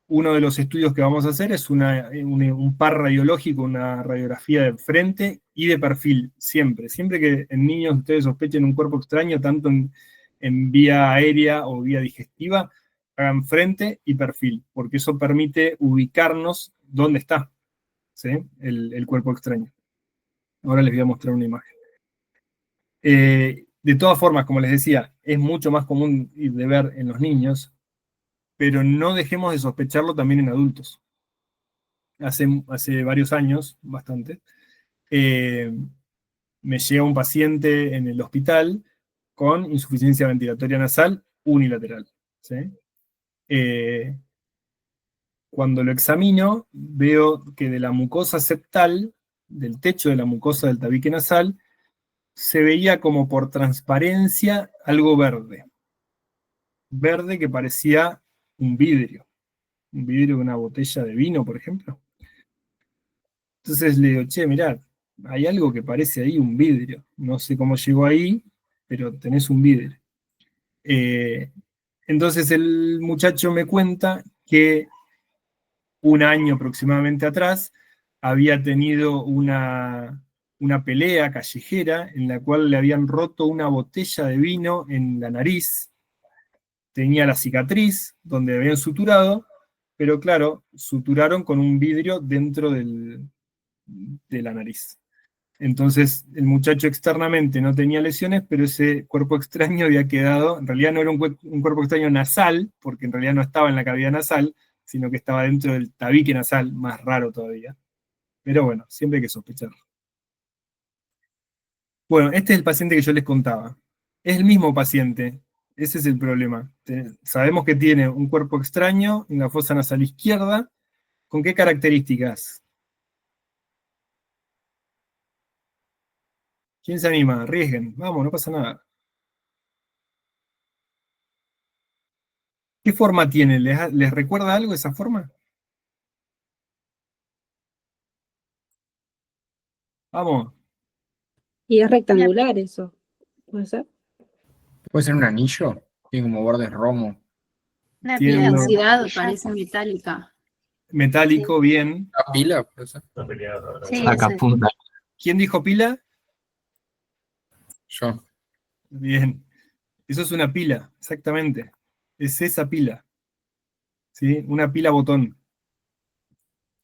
Uno de los estudios que vamos a hacer es un par radiológico, una radiografía de frente y de perfil, siempre. Siempre que en niños ustedes sospechen un cuerpo extraño, tanto en vía aérea o vía digestiva, hagan frente y perfil, porque eso permite ubicarnos dónde está, ¿sí? El cuerpo extraño. Ahora les voy a mostrar una imagen. De todas formas, como les decía, es mucho más común de ver en los niños, pero no dejemos de sospecharlo también en adultos. Hace varios años, bastante, me llega un paciente en el hospital con insuficiencia ventilatoria nasal unilateral. ¿Sí? Cuando lo examino, veo que de la mucosa septal, del techo de la mucosa del tabique nasal, se veía como por transparencia algo verde. Verde que parecía un vidrio de una botella de vino, por ejemplo. Entonces le digo, che, mirá, hay algo que parece ahí un vidrio. No sé cómo llegó ahí, pero tenés un vidrio. Entonces el muchacho me cuenta que un año aproximadamente atrás había tenido una pelea callejera en la cual le habían roto una botella de vino en la nariz. Tenía la cicatriz donde habían suturado, pero claro, suturaron con un vidrio dentro de la nariz. Entonces el muchacho externamente no tenía lesiones, pero ese cuerpo extraño había quedado, en realidad no era un cuerpo extraño nasal, porque en realidad no estaba en la cavidad nasal, sino que estaba dentro del tabique nasal, más raro todavía. Pero bueno, siempre hay que sospechar. Bueno, este es el paciente que yo les contaba. Es el mismo paciente, ese es el problema. Sabemos que tiene un cuerpo extraño en la fosa nasal izquierda. ¿Con qué características? ¿Quién se anima? Arriesguen. Vamos, no pasa nada. ¿Qué forma tiene? ¿Les recuerda algo esa forma? Vamos. Y es rectangular eso, ¿puede ser? Puede ser un anillo, tiene como bordes romo. La Tiene uno- densidad parece metálica. Metálico, bien. ¿La pila? Puede ser. Sí, Saca sí. punta. ¿Quién dijo pila? Yo. Bien. Eso es una pila, exactamente. Es esa pila. ¿Sí? Una pila botón.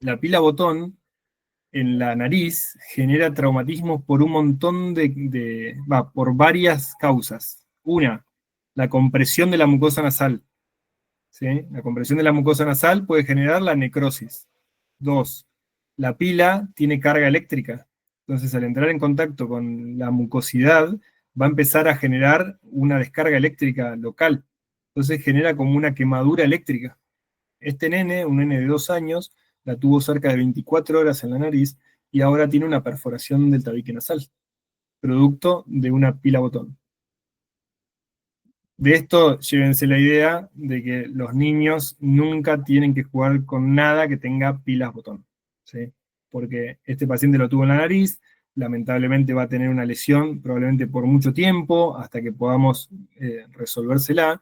La pila botón en la nariz genera traumatismos por un montón por varias causas. Una, la compresión de la mucosa nasal. ¿Sí? La compresión de la mucosa nasal puede generar la necrosis. Dos, la pila tiene carga eléctrica. Entonces, al entrar en contacto con la mucosidad, va a empezar a generar una descarga eléctrica local. Entonces, genera como una quemadura eléctrica. Este nene, un nene de 2 años, la tuvo cerca de 24 horas en la nariz y ahora tiene una perforación del tabique nasal, producto de una pila botón. De esto, llévense la idea de que los niños nunca tienen que jugar con nada que tenga pilas botón, ¿sí? Porque este paciente lo tuvo en la nariz, lamentablemente va a tener una lesión probablemente por mucho tiempo, hasta que podamos resolvérsela,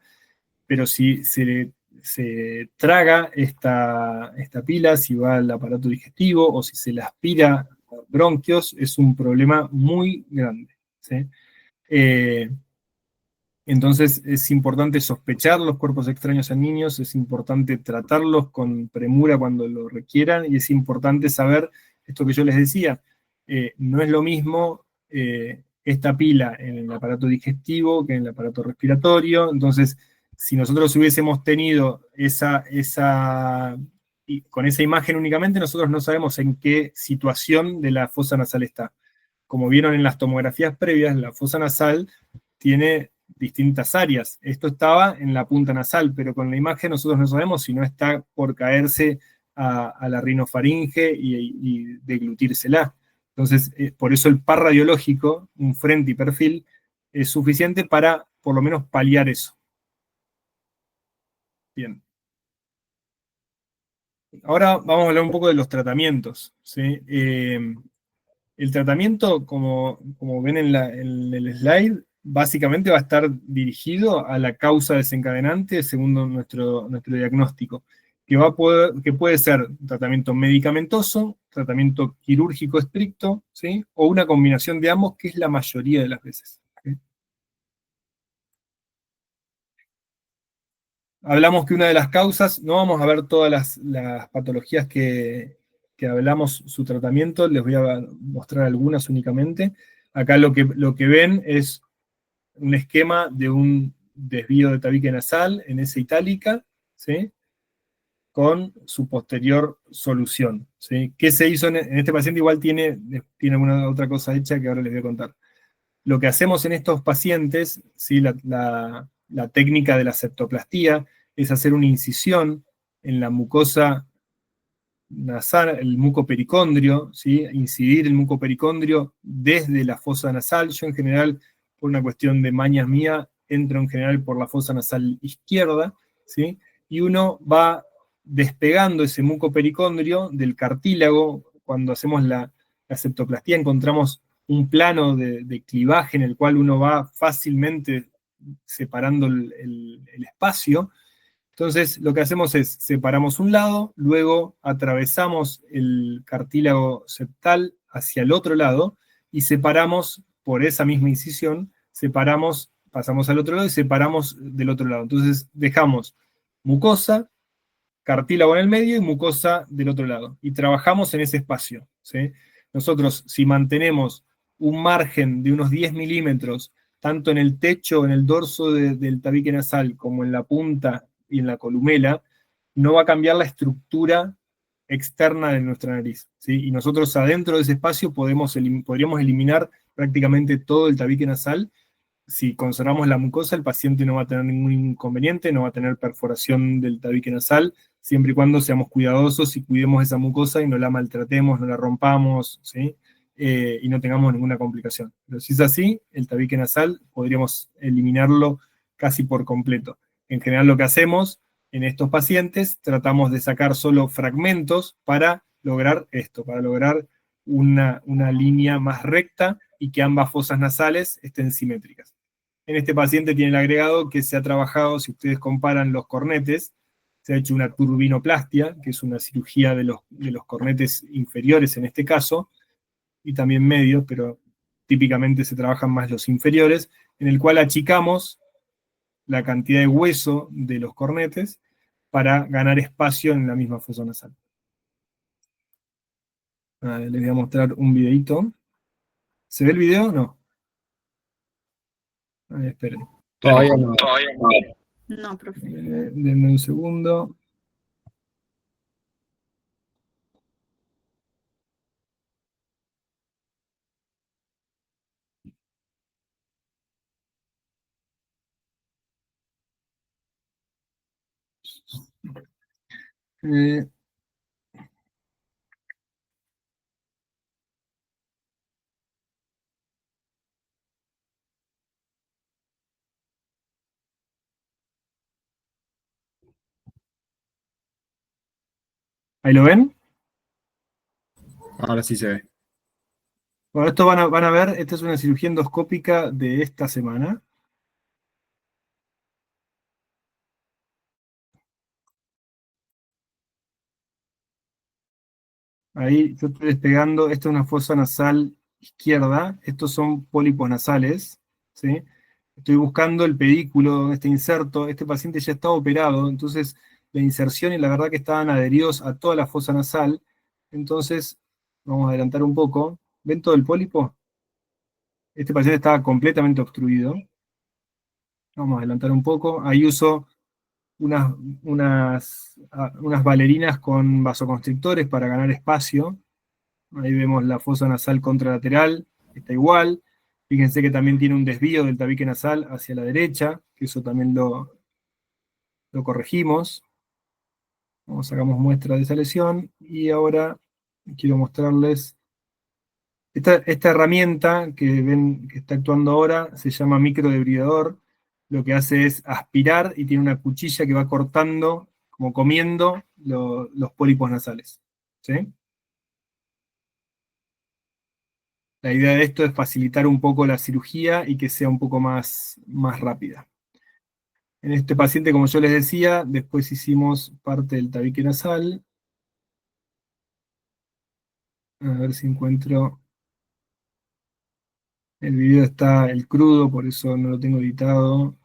pero si se traga esta pila, si va al aparato digestivo o si se la aspira a bronquios, es un problema muy grande, ¿sí? Entonces es importante sospechar los cuerpos extraños en niños, es importante tratarlos con premura cuando lo requieran y es importante saber esto que yo les decía, no es lo mismo esta pila en el aparato digestivo que en el aparato respiratorio, entonces si nosotros hubiésemos tenido con esa imagen únicamente, nosotros no sabemos en qué situación de la fosa nasal está. Como vieron en las tomografías previas, la fosa nasal tiene distintas áreas. Esto estaba en la punta nasal, pero con la imagen nosotros no sabemos si no está por caerse a la rinofaringe y deglutírsela. Entonces, por eso el par radiológico, un frente y perfil, es suficiente para por lo menos paliar eso. Bien. Ahora vamos a hablar un poco de los tratamientos, ¿sí? El tratamiento, como ven en el slide, básicamente va a estar dirigido a la causa desencadenante según nuestro diagnóstico, que puede ser tratamiento medicamentoso, tratamiento quirúrgico estricto, ¿sí? O una combinación de ambos, que es la mayoría de las veces. ¿Sí? Hablamos que una de las causas, no vamos a ver todas las patologías que hablamos su tratamiento, les voy a mostrar algunas únicamente. Acá lo que ven es un esquema de un desvío de tabique nasal en esa itálica, ¿sí? Con su posterior solución, ¿sí? ¿Qué se hizo en este paciente? Igual tiene alguna otra cosa hecha que ahora les voy a contar. Lo que hacemos en estos pacientes, ¿sí? La técnica de la septoplastía es hacer una incisión en la mucosa nasal, el mucopericondrio, ¿sí? Incidir el mucopericondrio desde la fosa nasal. Yo en general, por una cuestión de mañas mía, entro en general por la fosa nasal izquierda, ¿sí? Y uno va despegando ese mucopericondrio del cartílago. Cuando hacemos la septoplastía encontramos un plano de clivaje en el cual uno va fácilmente separando el espacio. Entonces, lo que hacemos es, separamos un lado, luego atravesamos el cartílago septal hacia el otro lado, y separamos, por esa misma incisión, pasamos al otro lado y separamos del otro lado. Entonces, dejamos mucosa, cartílago en el medio y mucosa del otro lado. Y trabajamos en ese espacio, ¿sí? Nosotros, si mantenemos un margen de unos 10 milímetros, tanto en el techo, en el dorso del tabique nasal, como en la punta y en la columela, no va a cambiar la estructura externa de nuestra nariz, ¿sí? Y nosotros adentro de ese espacio podríamos eliminar prácticamente todo el tabique nasal. Si conservamos la mucosa, el paciente no va a tener ningún inconveniente, no va a tener perforación del tabique nasal, siempre y cuando seamos cuidadosos y cuidemos esa mucosa y no la maltratemos, no la rompamos, ¿sí? Y no tengamos ninguna complicación. Pero si es así, el tabique nasal podríamos eliminarlo casi por completo. En general lo que hacemos en estos pacientes, tratamos de sacar solo fragmentos para lograr esto, para lograr una línea más recta y que ambas fosas nasales estén simétricas. En este paciente tiene el agregado que se ha trabajado, si ustedes comparan los cornetes, se ha hecho una turbinoplastia, que es una cirugía de los cornetes inferiores en este caso, y también medios, pero típicamente se trabajan más los inferiores, en el cual achicamos la cantidad de hueso de los cornetes para ganar espacio en la misma fosa nasal. Les voy a mostrar un videito. ¿Se ve el video o no? Esperen. Todavía no. No, profe. Denme un segundo. Eh, ¿Ahí lo ven? Ahora sí se ve. Bueno, esto van a ver, esta es una cirugía endoscópica de esta semana. Ahí yo estoy despegando, esta es una fosa nasal izquierda, estos son pólipos nasales, ¿sí? Estoy buscando el pedículo donde está inserto, este paciente ya estaba operado, entonces la inserción y la verdad que estaban adheridos a toda la fosa nasal, entonces vamos a adelantar un poco. ¿Ven todo el pólipo? Este paciente estaba completamente obstruido. Vamos a adelantar un poco. Ahí uso unas bailarinas con vasoconstrictores para ganar espacio. Ahí vemos la fosa nasal contralateral, está igual. Fíjense que también tiene un desvío del tabique nasal hacia la derecha, que eso también lo corregimos. Sacamos muestra de esa lesión. Y ahora quiero mostrarles esta herramienta que ven que está actuando ahora, se llama microdebridador. Lo que hace es aspirar y tiene una cuchilla que va cortando, como comiendo, los pólipos nasales. ¿Sí? La idea de esto es facilitar un poco la cirugía y que sea un poco más rápida. En este paciente, como yo les decía, después hicimos parte del tabique nasal. A ver si encuentro. El video está el crudo, por eso no lo tengo editado.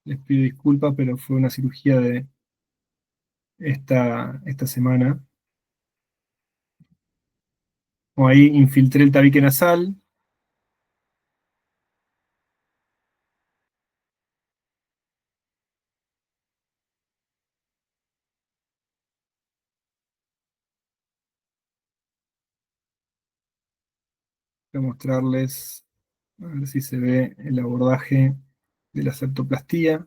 Les pido disculpas, pero fue una cirugía de esta semana. Ahí infiltré el tabique nasal. Voy a mostrarles, a ver si se ve el abordaje de la septoplastía.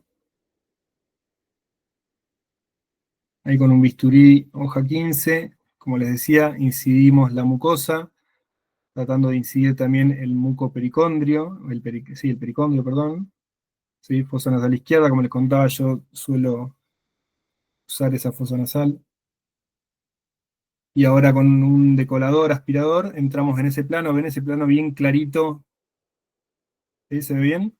Ahí con un bisturí hoja 15, como les decía, incidimos la mucosa, tratando de incidir también el mucopericondrio, sí, el pericondrio, perdón. Sí, fosa nasal izquierda, como les contaba, yo suelo usar esa fosa nasal. Y ahora con un decolador, aspirador, entramos en ese plano, ven ese plano bien clarito. ¿Sí? ¿Se ve bien?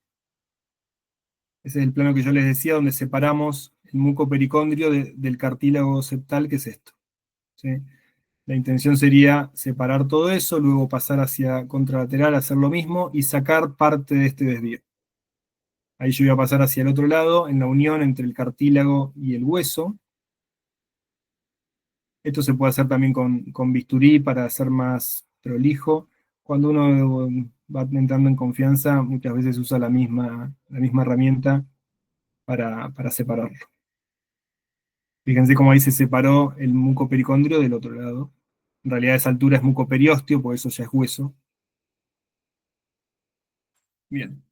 Ese es el plano que yo les decía, donde separamos el mucopericondrio del cartílago septal, que es esto. ¿Sí? La intención sería separar todo eso, luego pasar hacia contralateral, hacer lo mismo y sacar parte de este desvío. Ahí yo voy a pasar hacia el otro lado, en la unión entre el cartílago y el hueso. Esto se puede hacer también con bisturí para hacer más prolijo. Cuando uno va entrando en confianza, muchas veces usa la misma herramienta para separarlo. Fíjense cómo ahí se separó el mucopericondrio del otro lado. En realidad esa altura es mucoperiósteo, por eso ya es hueso. Bien.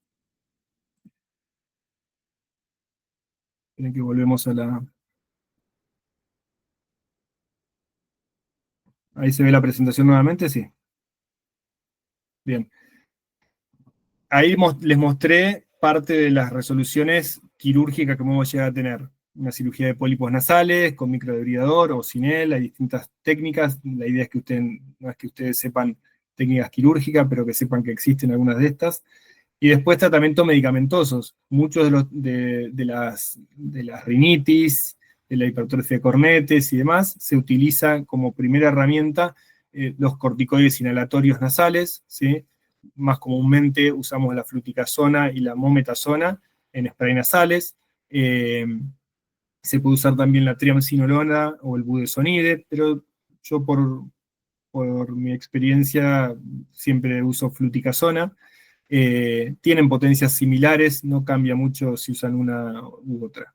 Miren que volvemos a la... Ahí se ve la presentación nuevamente, sí. Bien. Ahí les mostré parte de las resoluciones quirúrgicas que podemos llegar a tener. una cirugía de pólipos nasales con microdebridador o sin él, hay distintas técnicas. La idea es que no es que ustedes sepan técnicas quirúrgicas, pero que sepan que existen algunas de estas. Y después tratamientos medicamentosos. Muchos de las rinitis, de la hipertrofia de cornetes y demás, se utiliza como primera herramienta los corticoides inhalatorios nasales, ¿sí? Más comúnmente usamos la fluticasona y la mometasona en spray nasales. Se puede usar también la triamcinolona o el budesonide, pero yo por mi experiencia siempre uso fluticasona. Tienen potencias similares, no cambia mucho si usan una u otra.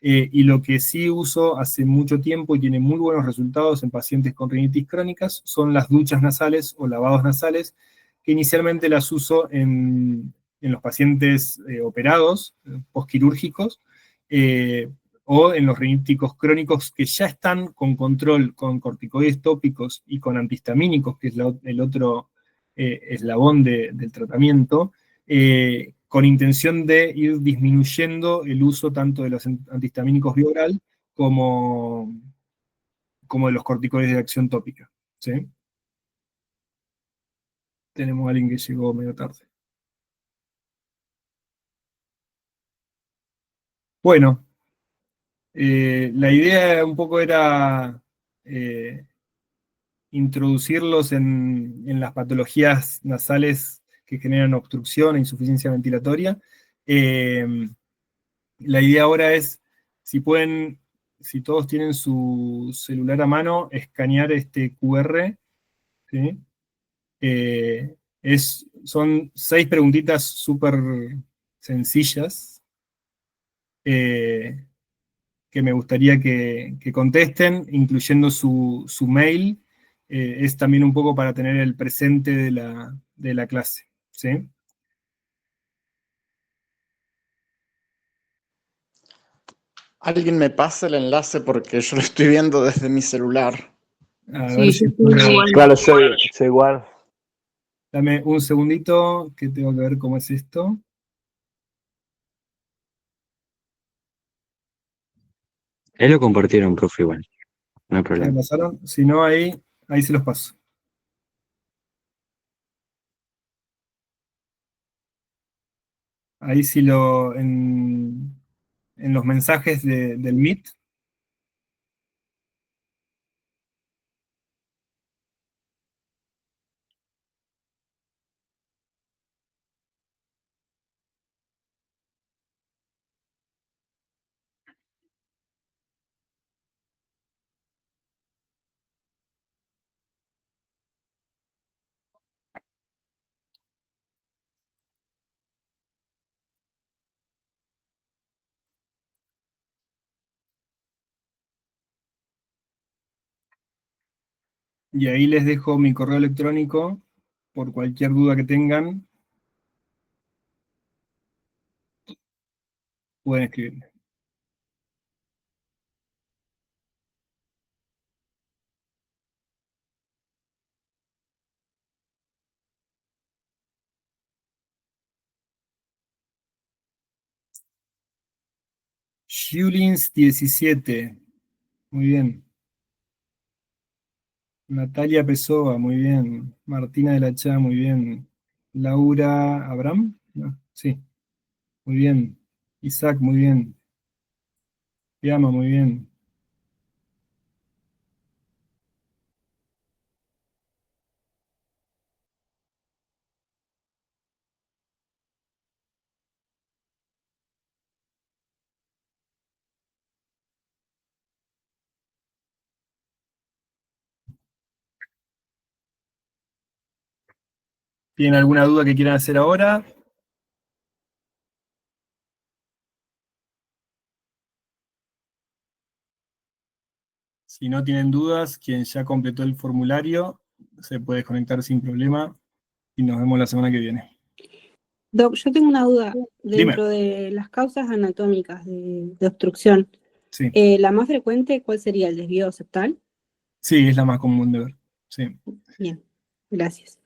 Y lo que sí uso hace mucho tiempo y tiene muy buenos resultados en pacientes con rinitis crónicas son las duchas nasales o lavados nasales, que inicialmente las uso en los pacientes operados, postquirúrgicos, o en los riníticos crónicos que ya están con control con corticoides tópicos y con antihistamínicos, que es el otro eslabón del tratamiento, con intención de ir disminuyendo el uso tanto de los antihistamínicos vía oral como de los corticoides de acción tópica. ¿Sí? Tenemos a alguien que llegó medio tarde. Bueno, la idea un poco era introducirlos en las patologías nasales que generan obstrucción e insuficiencia ventilatoria. La idea ahora es, si pueden, si todos tienen su celular a mano, escanear este QR, ¿sí? Son 6 preguntitas súper sencillas, que me gustaría que contesten, incluyendo su mail. Es también un poco para tener el presente de la clase, ¿sí? Alguien me pasa el enlace porque yo lo estoy viendo desde mi celular. A Sí, ver yo si estoy igual. Claro, soy igual. dame un segundito, que tengo que ver cómo es esto. Él lo compartieron, profe, igual. No hay ¿Me problema. pasaron? Si no, ahí se los paso. Ahí sí en los mensajes del Meet. Y ahí les dejo mi correo electrónico por cualquier duda que tengan. Pueden escribirme. Julins 17. Muy bien. Natalia Pessoa, muy bien. Martina de la Chá, muy bien. Laura Abraham, no, sí, muy bien. Isaac, muy bien. Piama, muy bien. ¿Tienen alguna duda que quieran hacer ahora? Si no tienen dudas, quien ya completó el formulario se puede desconectar sin problema y nos vemos la semana que viene. Doc, yo tengo una duda. Dime. Dentro de las causas anatómicas de obstrucción, Sí, la más frecuente, ¿cuál sería? ¿El desvío septal? sí, es la más común de ver. Sí. Bien, gracias.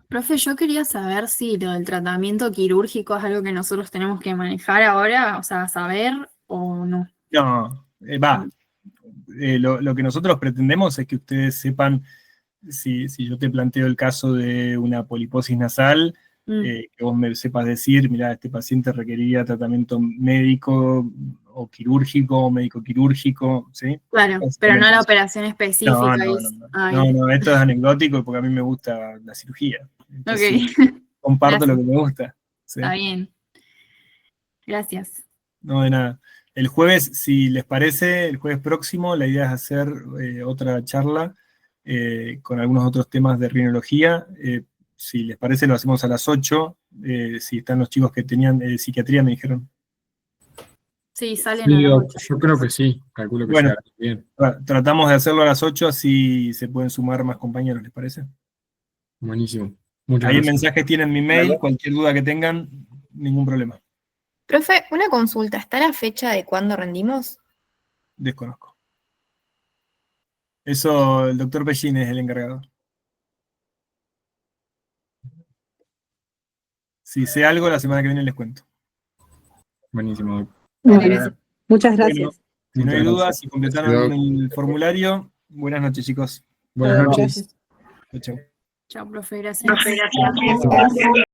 Profe, yo quería saber si lo del tratamiento quirúrgico es algo que nosotros tenemos que manejar ahora, o sea, saber o no. No, lo que nosotros pretendemos es que ustedes sepan, si yo te planteo el caso de una poliposis nasal, que vos me sepas decir, mira, este paciente requeriría tratamiento médico o quirúrgico o médico quirúrgico, ¿sí? Claro, pero no la operación específica. No, esto es anecdótico porque a mí me gusta la cirugía. Entonces, comparto lo que me gusta. ¿Sí? Está bien. Gracias. No, de nada. El jueves, si les parece, el jueves próximo, la idea es hacer otra charla con algunos otros temas de rinología. Si les parece, lo hacemos a las 8. Si están los chicos que tenían psiquiatría, me dijeron. Sí, salen Sí, a las 8. yo creo que sí, calculo que Bueno, sea bien. Tratamos de hacerlo a las 8, así se pueden sumar más compañeros, ¿les parece? Buenísimo. Muchas Ahí en gracias. mensajes tienen mi mail, cualquier duda que tengan, ningún problema. Profe, una consulta, ¿está la fecha de cuándo rendimos? Desconozco. Eso, el doctor Pellín es el encargado. Si sé algo, la semana que viene les cuento. Buenísimo. Bueno, muchas gracias. Si no hay Muchas dudas, gracias. si completaron el formulario, buenas noches, chicos. Buenas noches. Gracias. Chau. Chao, profe, gracias. Gracias.